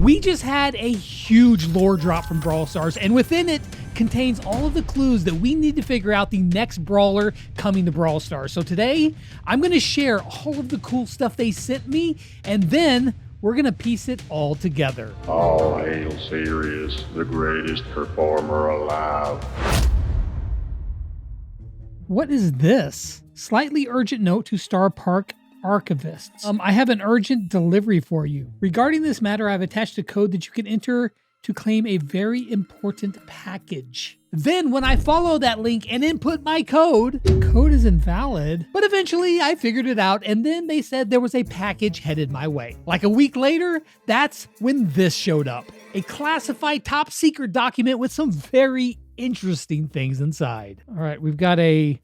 We just had a huge lore drop from Brawl Stars, and within it contains all of the clues that we need to figure out the next brawler coming to Brawl Stars. So today, I'm going to share all of the cool stuff they sent me, and then we're going to piece it all together. All hail Sirius, the greatest performer alive. What is this? Slightly urgent note to Starr Park archivists. I have an urgent delivery for you. Regarding this matter, I've attached a code that you can enter to claim a very important package. Then when I follow that link and input my code, the code is invalid. But eventually I figured it out, and then they said there was a package headed my way. Like a week later, that's when this showed up. A classified top secret document with some very interesting things inside. All right, we've got a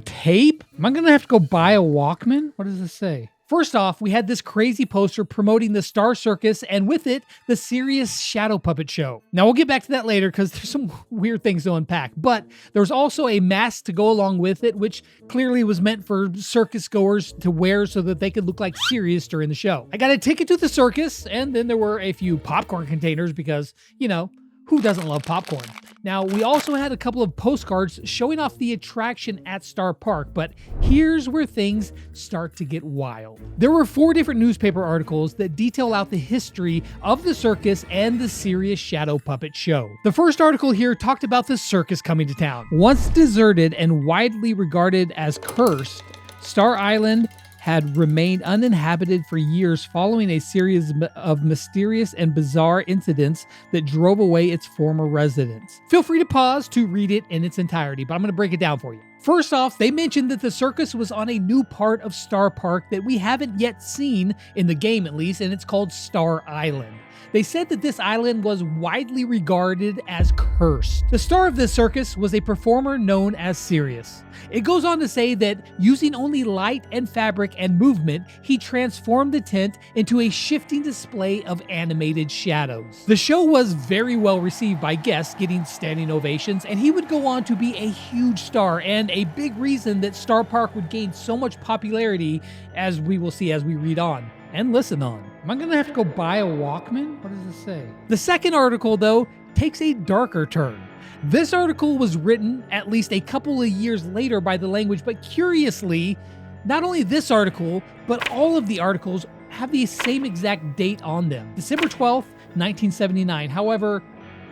tape. Am I gonna have to go buy a Walkman? What does this say? First off, we had this crazy poster promoting the Starr Circus, and with it, the Sirius Shadow Puppet Show. Now, we'll get back to that later because there's some weird things to unpack, but there's also a mask to go along with it, which clearly was meant for circus goers to wear so that they could look like Sirius during the show. I got a ticket to the circus, and then there were a few popcorn containers because, you know, who doesn't love popcorn? Now, we also had a couple of postcards showing off the attraction at Starr Park, but here's where things start to get wild. There were 4 different newspaper articles that detail out the history of the circus and the Sirius Shadow Puppet Show. The first article here talked about the circus coming to town. Once deserted and widely regarded as cursed, Star Island had remained uninhabited for years following a series of mysterious and bizarre incidents that drove away its former residents. Feel free to pause to read it in its entirety, but I'm going to break it down for you. First off, they mentioned that the circus was on a new part of Starr Park that we haven't yet seen, in the game at least, and it's called Star Island. They said that this island was widely regarded as cursed. The star of this circus was a performer known as Sirius. It goes on to say that using only light and fabric and movement, he transformed the tent into a shifting display of animated shadows. The show was very well received by guests, getting standing ovations, and he would go on to be a huge star and a big reason that Starr Park would gain so much popularity, as we will see as we read on and listen on. Am I gonna have to go buy a Walkman? What does it say? The second article, though, takes a darker turn. This article was written at least a couple of years later by the language, but curiously, not only this article, but all of the articles have the same exact date on them, December 12th, 1979. However,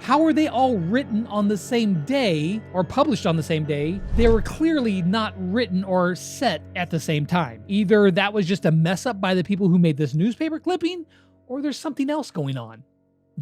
how are they all written on the same day or published on the same day? They were clearly not written or set at the same time. Either that was just a mess up by the people who made this newspaper clipping, or there's something else going on.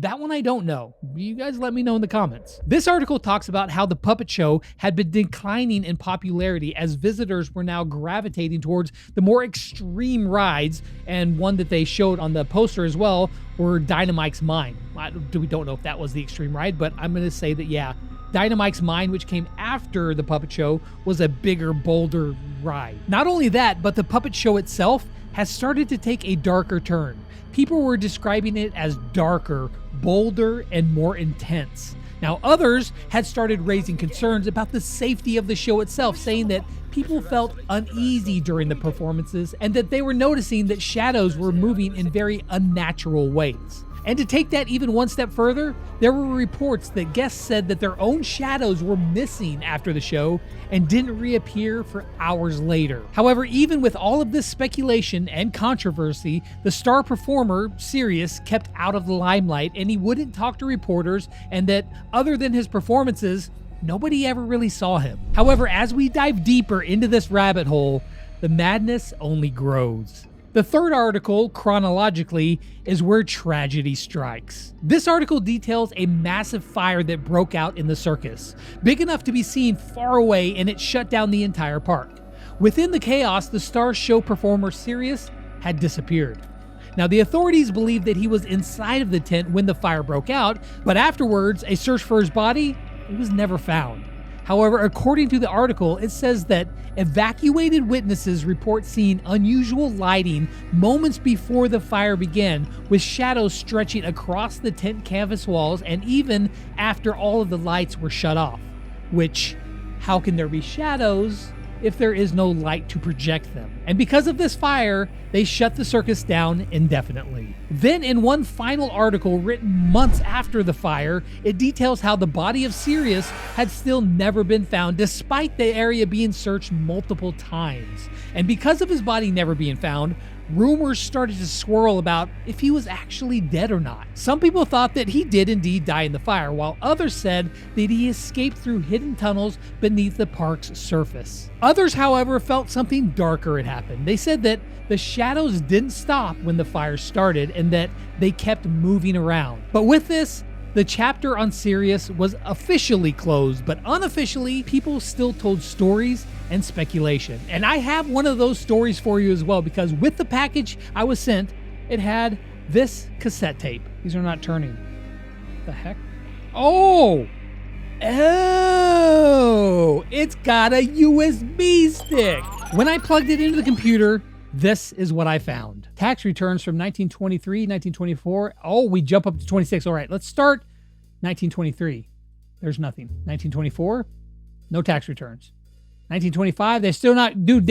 That one I don't know. You guys let me know in the comments. This article talks about how the puppet show had been declining in popularity as visitors were now gravitating towards the more extreme rides, and one that they showed on the poster as well were Dynamite's Mine. We don't know if that was the extreme ride, but I'm going to say that, yeah, Dynamite's Mine, which came after the puppet show, was a bigger, bolder ride. Not only that, but the puppet show itself has started to take a darker turn. People were describing it as darker, bolder, and more intense. Now, others had started raising concerns about the safety of the show itself, saying that people felt uneasy during the performances and that they were noticing that shadows were moving in very unnatural ways. And to take that even one step further, there were reports that guests said that their own shadows were missing after the show and didn't reappear for hours later. However, even with all of this speculation and controversy, the star performer, Sirius, kept out of the limelight, and he wouldn't talk to reporters, and that other than his performances, nobody ever really saw him. However, as we dive deeper into this rabbit hole, the madness only grows. The third article, chronologically, is where tragedy strikes. This article details a massive fire that broke out in the circus, big enough to be seen far away, and it shut down the entire park. Within the chaos, the Starr show performer Sirius had disappeared. Now, the authorities believe that he was inside of the tent when the fire broke out, but afterwards, a search for his body, it was never found. However, according to the article, it says that evacuated witnesses report seeing unusual lighting moments before the fire began, with shadows stretching across the tent canvas walls and even after all of the lights were shut off. Which, how can there be shadows if there is no light to project them. And because of this fire, they shut the circus down indefinitely. Then in one final article written months after the fire, it details how the body of Sirius had still never been found despite the area being searched multiple times. And because of his body never being found, rumors started to swirl about if he was actually dead or not. Some people thought that he did indeed die in the fire, while others said that he escaped through hidden tunnels beneath the park's surface. Others, however, felt something darker had happened. They said that the shadows didn't stop when the fire started and that they kept moving around. But with this, the chapter on Sirius was officially closed, but unofficially, people still told stories and speculation. And I have one of those stories for you as well, because with the package I was sent, it had this cassette tape. These are not turning. The heck? Oh! Oh! It's got a USB stick! When I plugged it into the computer, this is what I found. Tax returns from 1923, 1924. Oh, we jump up to 26. All right, let's start 1923. There's nothing. 1924, no tax returns. 1925, they're still not, dude,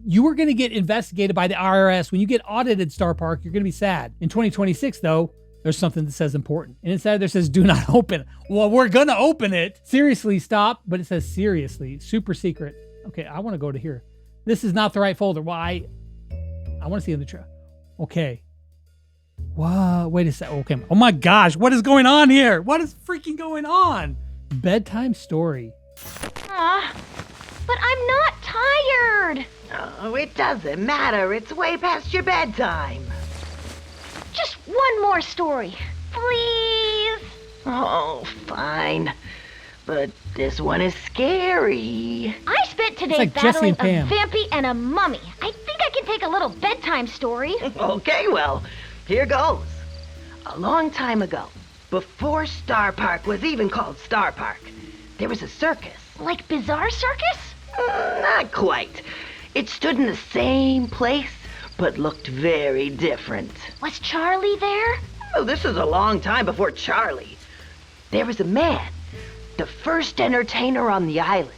you were going to get investigated by the IRS. When you get audited, Starr Park, you're going to be sad. In 2026, though, there's something that says important. And inside there says, do not open. Well, we're going to open it. Seriously, stop. But it says seriously, super secret. Okay, I want to go to here. This is not the right folder. Well, I want to see the trail. Okay. Wow, wait a sec. Okay. Oh my gosh, what is going on here? What is freaking going on? Bedtime story. But I'm not tired. Oh, it doesn't matter. It's way past your bedtime. Just one more story, please. Oh, fine. But this one is scary. I spent today like Jesse battling and a Pam. vampy and a mummy. I think I can take a little bedtime story. Okay, well, here goes. A long time ago, before Starr Park was even called Starr Park, there was a circus. Like Bizarre Circus? Not quite. It stood in the same place, but looked very different. Was Charlie there? Oh, this is a long time before Charlie. There was a man, the first entertainer on the island.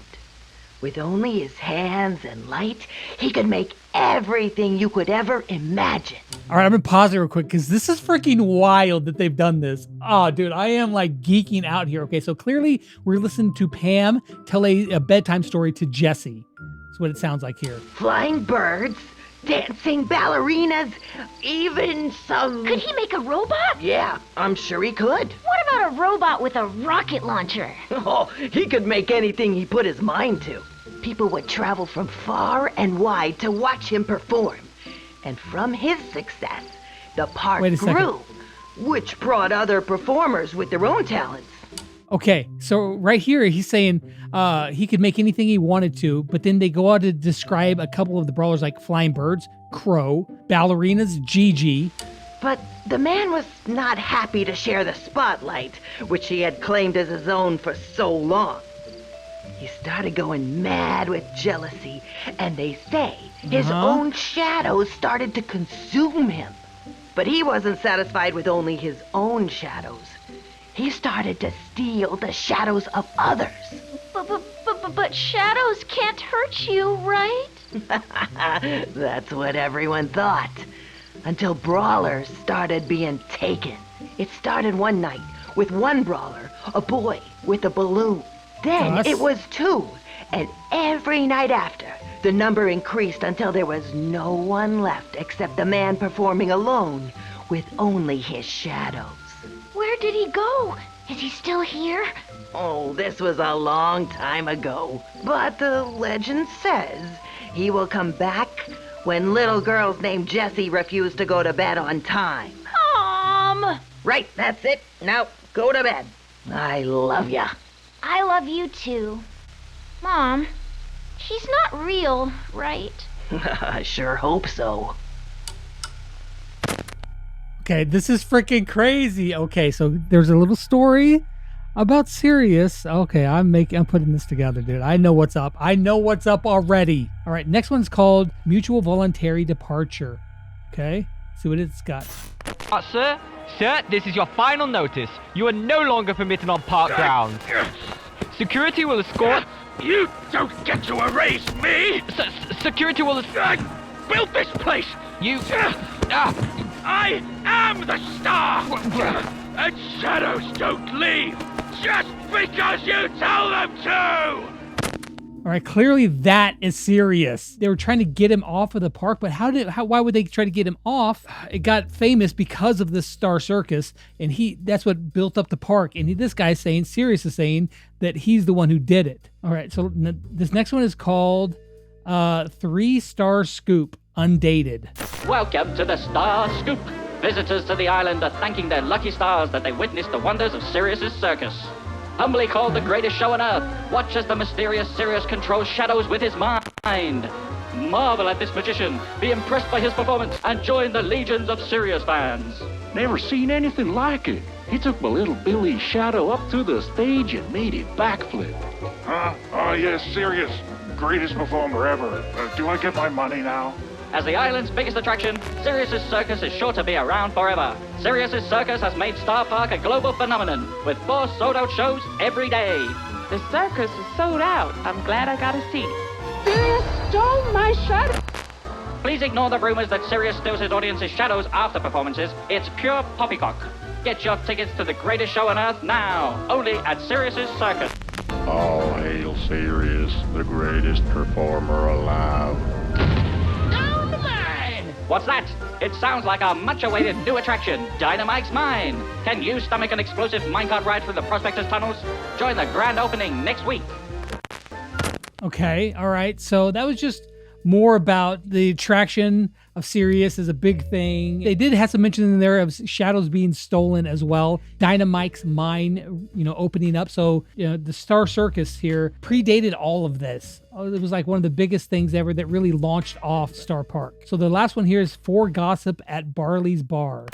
With only his hands and light, he could make everything you could ever imagine. All right, I'm gonna pause it real quick because this is freaking wild that they've done this. Oh, dude, I am like geeking out here. Okay, so clearly we're listening to Pam tell a bedtime story to Jesse. That's what it sounds like here. Flying birds, dancing ballerinas, even some... Could he make a robot? Yeah, I'm sure he could. What about a robot with a rocket launcher? Oh, he could make anything he put his mind to. People would travel from far and wide to watch him perform. And from his success, the park grew, which brought other performers with their own talents. Okay, so right here he's saying he could make anything he wanted to, but then they go out to describe a couple of the brawlers like flying birds, crow, ballerinas, Gigi. But the man was not happy to share the spotlight, which he had claimed as his own for so long. He started going mad with jealousy, and they say his own shadows started to consume him. But he wasn't satisfied with only his own shadows. He started to steal the shadows of others. But shadows can't hurt you, right? That's what everyone thought. Until brawlers started being taken. It started one night with one brawler, a boy with a balloon. Then it was two, and every night after, the number increased until there was no one left except the man performing alone with only his shadows. Where did he go? Is he still here? Oh, this was a long time ago. But the legend says he will come back when little girls named Jessie refuse to go to bed on time. Mom! Right, that's it. Now, go to bed. I love ya. I love you too. Mom, she's not real, right? I sure hope so. Okay, this is freaking crazy. Okay, so there's a little story about Sirius. Okay, I'm putting this together, dude. I know what's up. I know what's up already. All right, next one's called Mutual Voluntary Departure. Okay, see what it's got. Sir, this is your final notice. You are no longer permitted on park grounds. Security will escort You don't get to erase me! Security will... I built this place! You... I am the star! And shadows don't leave just because you tell them to! All right, clearly that is Sirius. They were trying to get him off of the park, but why would they try to get him off? It got famous because of this Starr Circus, and that's what built up the park. And this guy's saying, Sirius is saying that he's the one who did it. All right, so this next one is called 3 Starr Scoop, Undated. Welcome to the Starr Scoop. Visitors to the island are thanking their lucky stars that they witnessed the wonders of Sirius's circus. Humbly called the greatest show on earth, watch as the mysterious Sirius controls shadows with his mind. Marvel at this magician, be impressed by his performance, and join the legions of Sirius fans. Never seen anything like it. He took my little Billy's shadow up to the stage and made it backflip. Huh? Oh, yes, Sirius. Greatest performer ever. Do I get my money now? As the island's biggest attraction, Sirius's Circus is sure to be around forever. Sirius's Circus has made Starr Park a global phenomenon, with 4 sold-out shows every day. The circus is sold out. I'm glad I got a seat. Sirius stole my shadow. Please ignore the rumors that Sirius steals his audience's shadows after performances. It's pure poppycock. Get your tickets to the greatest show on earth now, only at Sirius's Circus. All hail Sirius, the greatest performer alive. What's that? It sounds like a much-awaited new attraction, Dynamite's Mine. Can you stomach an explosive minecart ride through the Prospectus tunnels? Join the grand opening next week. Okay, all right. So that was just more about the attraction of Sirius is a big thing. They did have some mention in there of shadows being stolen as well. Dynamite's Mine, opening up. So, the Starr Circus here predated all of this. It was like one of the biggest things ever that really launched off Starr Park. So the last one here is For Gossip at Barley's Bar.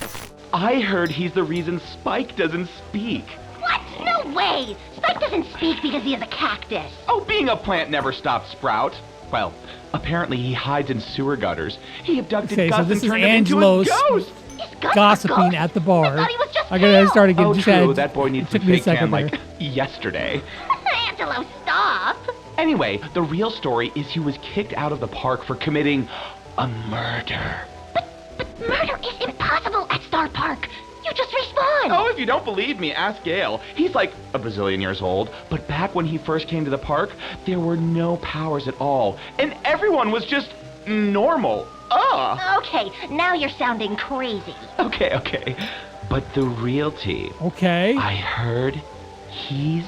I heard he's the reason Spike doesn't speak. What? No way! Spike doesn't speak because he has a cactus. Oh, being a plant never stopped Sprout. Well, apparently he hides in sewer gutters. He abducted Gus and turned him into a ghost. Gossiping at the bar. I thought he was just I gotta start again. Oh, true. That boy needs some fake tan like there. yesterday. Angelo, stop! Anyway, the real story is he was kicked out of the park for committing a murder. But murder is impossible at Starr Park. You just respawn. Oh, if you don't believe me, ask Gale. He's like a bazillion years old, but back when he first came to the park, there were no powers at all, and everyone was just normal. Okay, now you're sounding crazy. Okay. But the real tea. Okay. I heard he's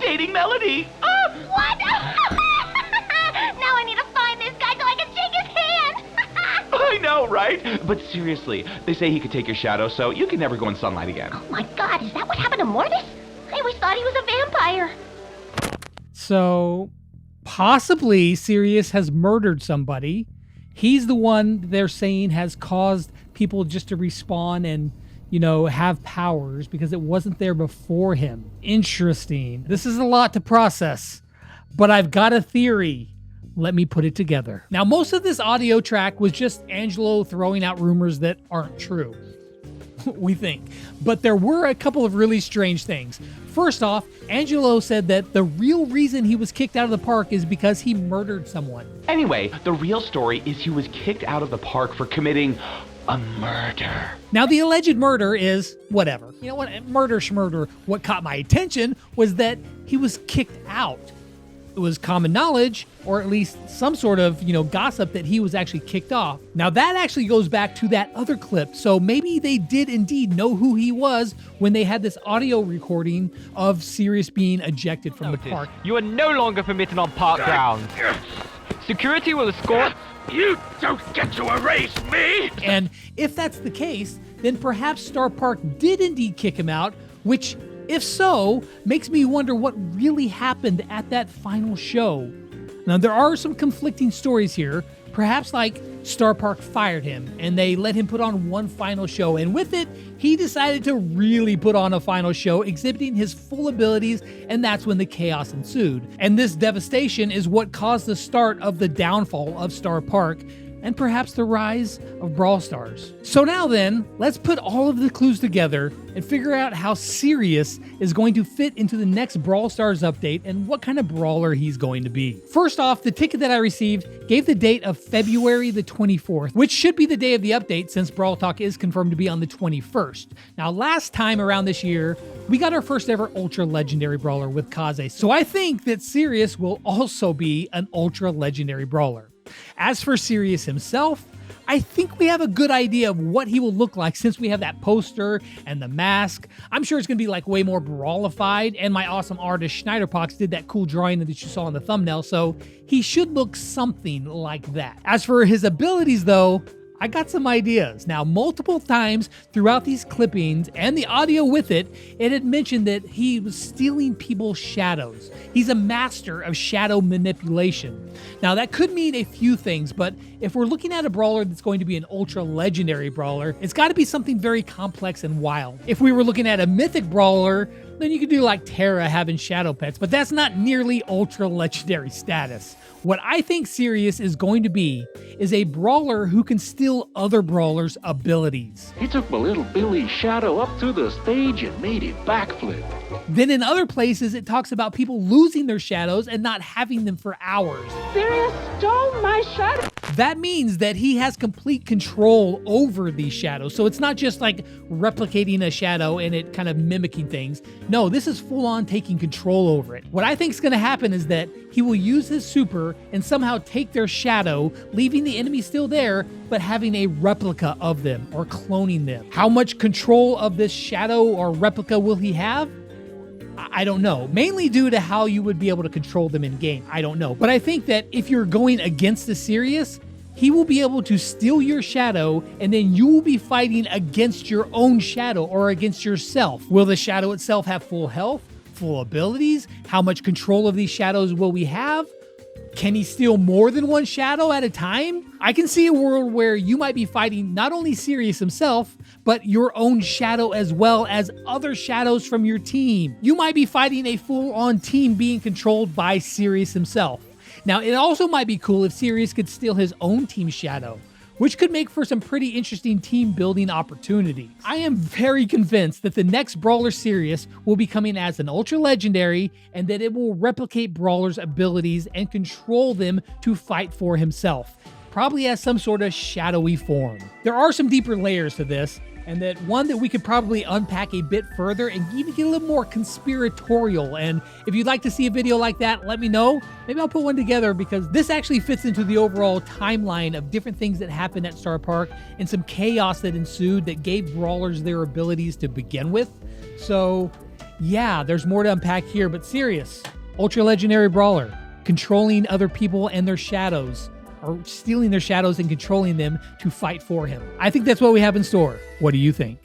dating Melody. What? Now I need to find this guy so I can shake his hand. I know, right? But seriously, they say he could take your shadow, so you can never go in sunlight again. Oh my God, is that what happened to Mortis? I always thought he was a vampire. So, possibly Sirius has murdered somebody. He's the one they're saying has caused people just to respawn and, have powers because it wasn't there before him. Interesting. This is a lot to process, but I've got a theory. Let me put it together. Now, most of this audio track was just Angelo throwing out rumors that aren't true, we think. But there were a couple of really strange things. First off, Angelo said that the real reason he was kicked out of the park is because he murdered someone. Anyway, the real story is he was kicked out of the park for committing a murder. Now, the alleged murder is whatever. You know what? Murder schmurder. What caught my attention was that he was kicked out. It was common knowledge, or at least some sort of, gossip that he was actually kicked off. Now, that actually goes back to that other clip. So maybe they did indeed know who he was when they had this audio recording of Sirius being ejected from the park. You are no longer permitted on park grounds. Security will escort... You don't get to erase me! And if that's the case, then perhaps Starr Park did indeed kick him out, which, if so, makes me wonder what really happened at that final show. Now, there are some conflicting stories here. Perhaps like Starr Park fired him and they let him put on one final show, and with it, he decided to really put on a final show, exhibiting his full abilities, and that's when the chaos ensued. And this devastation is what caused the start of the downfall of Starr Park, and perhaps the rise of Brawl Stars. So now then, let's put all of the clues together and figure out how Sirius is going to fit into the next Brawl Stars update and what kind of brawler he's going to be. First off, the ticket that I received gave the date of February the 24th, which should be the day of the update since Brawl Talk is confirmed to be on the 21st. Now, last time around this year, we got our first ever Ultra Legendary Brawler with Kaze, so I think that Sirius will also be an Ultra Legendary Brawler. As for Sirius himself, I think we have a good idea of what he will look like since we have that poster and the mask. I'm sure it's going to be like way more brawlified, and my awesome artist Schneiderpox did that cool drawing that you saw in the thumbnail, so he should look something like that. As for his abilities though, I got some ideas. Now, multiple times throughout these clippings and the audio with it, it had mentioned that he was stealing people's shadows. He's a master of shadow manipulation. Now, that could mean a few things, but if we're looking at a brawler that's going to be an ultra legendary brawler, it's got to be something very complex and wild. If we were looking at a mythic brawler, then you could do like Terra having shadow pets, but that's not nearly ultra legendary status. What I think Sirius is going to be is a brawler who can steal other brawlers' abilities. He took my little Billy's shadow up to the stage and made it backflip. Then in other places, it talks about people losing their shadows and not having them for hours. Sirius stole my shadow. That means that he has complete control over these shadows. So it's not just like replicating a shadow and it kind of mimicking things. No, this is full on taking control over it. What I think is going to happen is that he will use his super and somehow take their shadow, leaving the enemy still there, but having a replica of them or cloning them. How much control of this shadow or replica will he have? I don't know. Mainly due to how you would be able to control them in game. I don't know. But I think that if you're going against the Sirius, he will be able to steal your shadow and then you will be fighting against your own shadow or against yourself. Will the shadow itself have full health, full abilities? How much control of these shadows will we have? Can he steal more than one shadow at a time? I can see a world where you might be fighting not only Sirius himself, but your own shadow as well as other shadows from your team. You might be fighting a full-on team being controlled by Sirius himself. Now, it also might be cool if Sirius could steal his own team's shadow, which could make for some pretty interesting team building opportunities. I am very convinced that the next Brawler Sirius will be coming as an Ultra Legendary and that it will replicate Brawler's abilities and control them to fight for himself, probably as some sort of shadowy form. There are some deeper layers to this, and that one that we could probably unpack a bit further and even get a little more conspiratorial. And if you'd like to see a video like that, let me know. Maybe I'll put one together because this actually fits into the overall timeline of different things that happened at Starr Park and some chaos that ensued that gave brawlers their abilities to begin with. So yeah, there's more to unpack here, but Sirius, Ultra Legendary Brawler, controlling other people and their shadows, or stealing their shadows and controlling them to fight for him. I think that's what we have in store. What do you think?